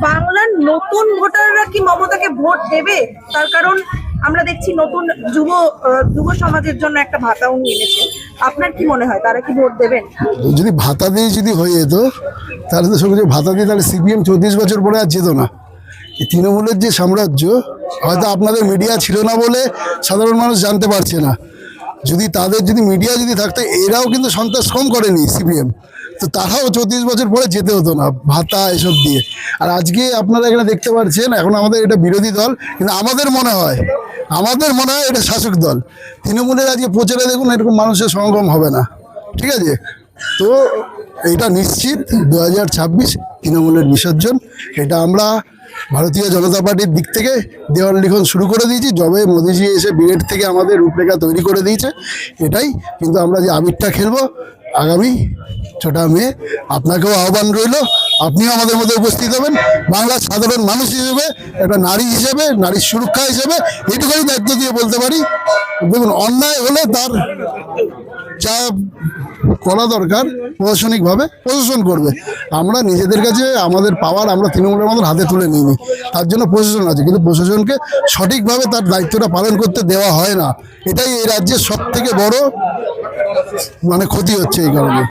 বাংলার নতুন ভোটাররা কি মমতাকে ভোট দেবে? তার কারণ আমরা দেখছি নতুন যুব সমাজের জন্য একটা ভাতা উনি এনেছেন। আপনার কি মনে হয় তারা কি ভোট দেবেন? যদি ভাতা দিয়ে যদি হয়ে যেত তাহলে তো সঙ্গে ভাতা দিয়ে তাহলে সিপিএম 34 বছর পরে আর যেত না। এই তৃণমূলের যে সাম্রাজ্য, হয়তো আপনাদের মিডিয়া ছিল না বলে সাধারণ মানুষ জানতে পারছে না। যদি তাদের মিডিয়া যদি থাকতো, এরাও কিন্তু সন্ত্রাস কম করেনি সিপিএম, তো তারাও 34 বছর পরে যেতে হতো না ভাতা এসব দিয়ে। আর আজকে আপনারা এখানে দেখতে পাচ্ছেন, এখন আমাদের এটা বিরোধী দল, কিন্তু আমাদের মনে হয় এটা শাসক দল। তৃণমূলের আজকে প্রচারে দেখুন এরকম মানুষের সমাগম হবে না, ঠিক আছে? তো এটা নিশ্চিত 2026 তৃণমূলের বিসর্জন। এটা আমরা ভারতীয় জনতা পার্টির দিক থেকে দেওয়াল লিখন শুরু করে দিয়েছি। যবে মোদিজি এসে বিএড থেকে আমাদের রূপরেখা তৈরি করে দিয়েছে এটাই। কিন্তু আমরা যে আবিরটা খেলবো আগামী 6টা মে, আপনাকেও আহ্বান রইল, আপনিও আমাদের মধ্যে উপস্থিত হবেন। বাংলার সাধারণ মানুষ হিসেবে, একটা নারী হিসেবে, নারীর সুরক্ষা হিসেবে এইটুকুই দায়িত্ব দিয়ে বলতে পারি, দেখুন অন্যায় হলে তার যা করা দরকার প্রশাসনিকভাবে প্রশাসন করবে। আমরা নিজেদের কাছে আমাদের পাওয়ার আমরা তৃণমূলের মতন হাতে তুলে নিইনি, তার জন্য প্রশাসন আছে, কিন্তু প্রশাসনকে সঠিকভাবে তার দায়িত্বটা পালন করতে দেওয়া হয় না। এটাই এই রাজ্যের সব থেকে বড় ক্ষতি হচ্ছে এই কারণে।